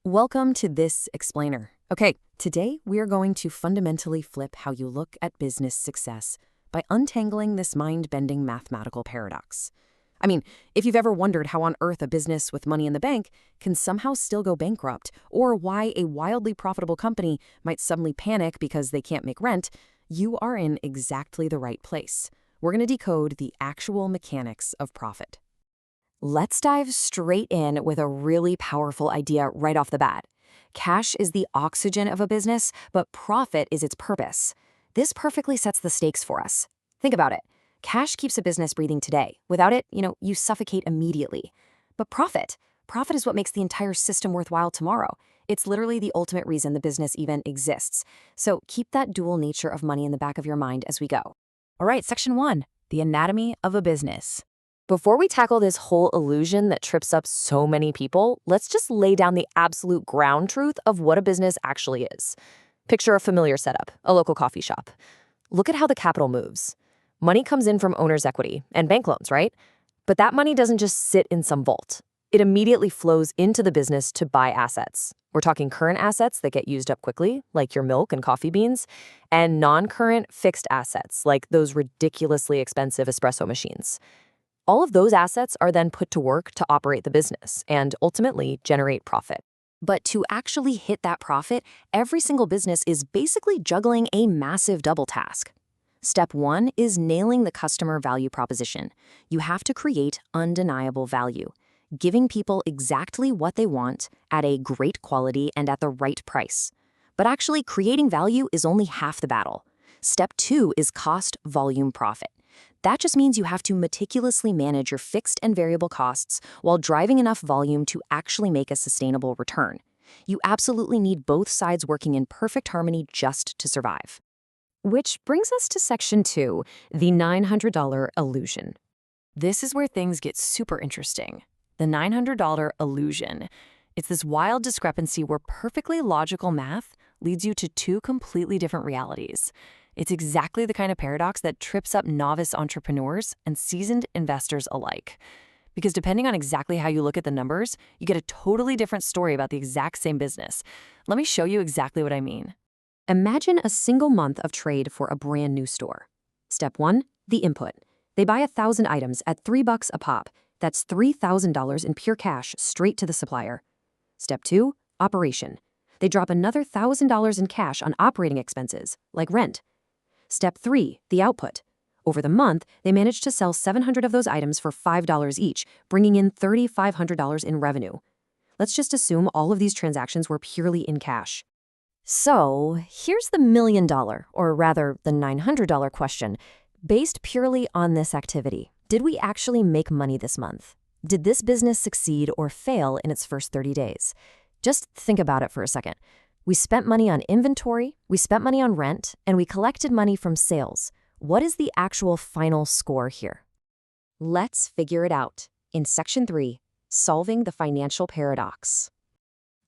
Welcome to This Explainer. Okay, today we are going to fundamentally flip how you look at business success by untangling this mind-bending mathematical paradox. I mean, if you've ever wondered how on earth a business with money in the bank can somehow still go bankrupt, or why a wildly profitable company might suddenly panic because they can't make rent, you are in exactly the right place. We're going to decode the actual mechanics of profit. Let's dive straight in with a really powerful idea right off the bat. Cash is the oxygen of a business, but profit is its purpose. This perfectly sets the stakes for us. Think about it. Cash keeps a business breathing today. Without it, you suffocate immediately. But profit is what makes the entire system worthwhile tomorrow. It's literally the ultimate reason the business even exists. So keep that dual nature of money in the back of your mind as we go. All right, Section 1, the anatomy of a business. Before we tackle this whole illusion that trips up so many people, let's just lay down the absolute ground truth of what a business actually is. Picture a familiar setup, a local coffee shop. Look at how the capital moves. Money comes in from owner's equity and bank loans, right? But that money doesn't just sit in some vault. It immediately flows into the business to buy assets. We're talking current assets that get used up quickly, like your milk and coffee beans, and non-current fixed assets, like those ridiculously expensive espresso machines. All of those assets are then put to work to operate the business and ultimately generate profit. But to actually hit that profit, every single business is basically juggling a massive double task. Step 1 is nailing the customer value proposition. You have to create undeniable value, giving people exactly what they want at a great quality and at the right price. But actually creating value is only half the battle. Step 2 is cost, volume, profit. That just means you have to meticulously manage your fixed and variable costs while driving enough volume to actually make a sustainable return. You absolutely need both sides working in perfect harmony just to survive. Which brings us to Section 2, the $900 illusion. This is where things get super interesting. The $900 illusion. It's this wild discrepancy where perfectly logical math leads you to two completely different realities. It's exactly the kind of paradox that trips up novice entrepreneurs and seasoned investors alike. Because depending on exactly how you look at the numbers, you get a totally different story about the exact same business. Let me show you exactly what I mean. Imagine a single month of trade for a brand new store. Step 1, the input. They buy 1,000 items at $3 a pop. That's $3,000 in pure cash straight to the supplier. Step 2, operation. They drop another $1,000 in cash on operating expenses, like rent. Step 3, the output. Over the month, they managed to sell 700 of those items for $5 each, bringing in $3,500 in revenue. Let's just assume all of these transactions were purely in cash. So, here's the $1 million, or rather the $900 question. Based purely on this activity, did we actually make money this month? Did this business succeed or fail in its first 30 days? Just think about it for a second. We spent money on inventory, we spent money on rent, and we collected money from sales. What is the actual final score here? Let's figure it out in Section 3, Solving the Financial Paradox.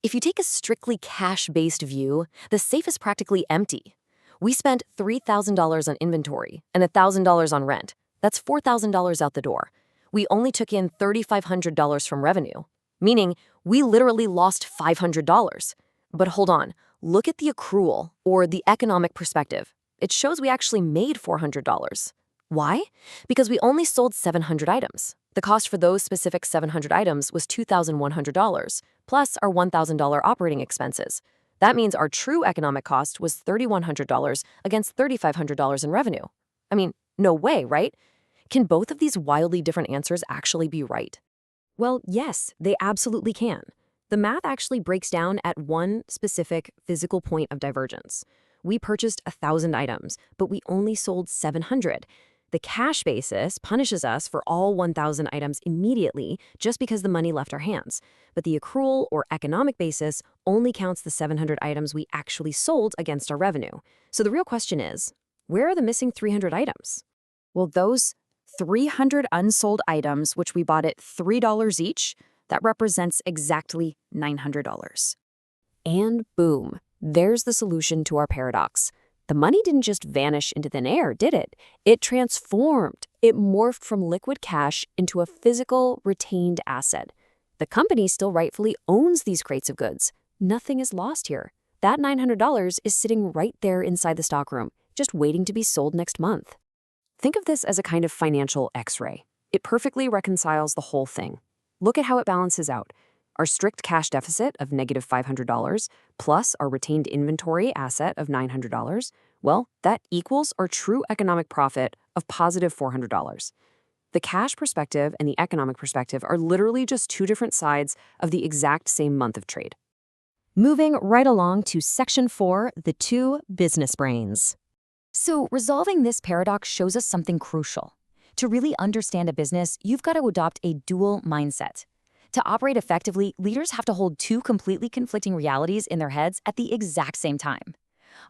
If you take a strictly cash-based view, the safe is practically empty. We spent $3,000 on inventory and $1,000 on rent. That's $4,000 out the door. We only took in $3,500 from revenue, meaning we literally lost $500. But hold on, look at the accrual, or the economic perspective. It shows we actually made $400. Why? Because we only sold 700 items. The cost for those specific 700 items was $2,100, plus our $1,000 operating expenses. That means our true economic cost was $3,100 against $3,500 in revenue. I mean, no way, right? Can both of these wildly different answers actually be right? Well, yes, they absolutely can. The math actually breaks down at one specific physical point of divergence. We purchased 1,000 items, but we only sold 700. The cash basis punishes us for all 1,000 items immediately just because the money left our hands. But the accrual or economic basis only counts the 700 items we actually sold against our revenue. So the real question is, where are the missing 300 items? Well, those 300 unsold items, which we bought at $3 each, that represents exactly $900. And boom, there's the solution to our paradox. The money didn't just vanish into thin air, did it? It transformed. It morphed from liquid cash into a physical, retained asset. The company still rightfully owns these crates of goods, nothing is lost here. That $900 is sitting right there inside the stockroom, just waiting to be sold next month. Think of this as a kind of financial X-ray. It perfectly reconciles the whole thing. Look at how it balances out. Our strict cash deficit of negative $500 plus our retained inventory asset of $900, well, that equals our true economic profit of positive $400. The cash perspective and the economic perspective are literally just two different sides of the exact same month of trade. Moving right along to Section 4, the two business brains. So resolving this paradox shows us something crucial. To really understand a business, you've got to adopt a dual mindset. To operate effectively, leaders have to hold two completely conflicting realities in their heads at the exact same time.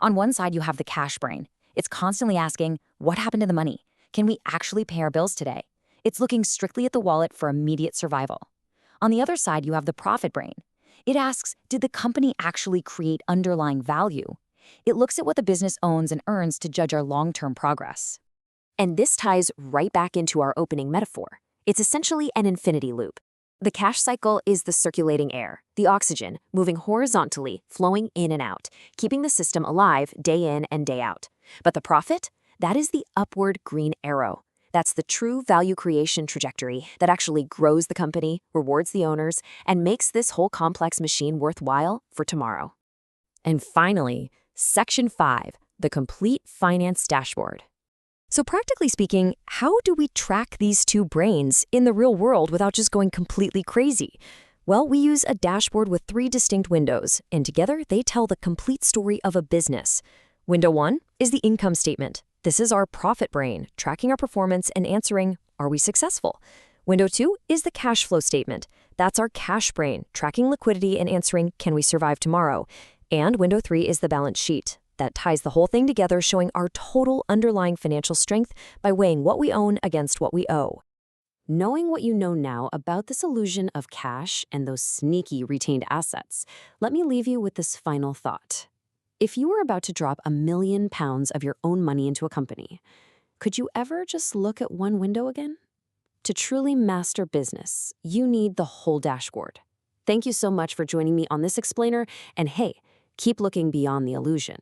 On one side, you have the cash brain. It's constantly asking, what happened to the money? Can we actually pay our bills today? It's looking strictly at the wallet for immediate survival. On the other side, you have the profit brain. It asks, did the company actually create underlying value? It looks at what the business owns and earns to judge our long-term progress. And this ties right back into our opening metaphor. It's essentially an infinity loop. The cash cycle is the circulating air, the oxygen, moving horizontally, flowing in and out, keeping the system alive day in and day out. But the profit? That is the upward green arrow. That's the true value creation trajectory that actually grows the company, rewards the owners, and makes this whole complex machine worthwhile for tomorrow. And finally, Section 5, the complete finance dashboard. So practically speaking, how do we track these two brains in the real world without just going completely crazy? Well, we use a dashboard with 3 distinct windows, and together they tell the complete story of a business. Window 1 is the income statement. This is our profit brain, tracking our performance and answering, are we successful? Window 2 is the cash flow statement. That's our cash brain, tracking liquidity and answering, can we survive tomorrow? And window 3 is the balance sheet. That ties the whole thing together, showing our total underlying financial strength by weighing what we own against what we owe. Knowing what you know now about this illusion of cash and those sneaky retained assets, let me leave you with this final thought. If you were about to drop £1 million of your own money into a company, could you ever just look at one window again? To truly master business, you need the whole dashboard. Thank you so much for joining me on this explainer, and hey, keep looking beyond the illusion.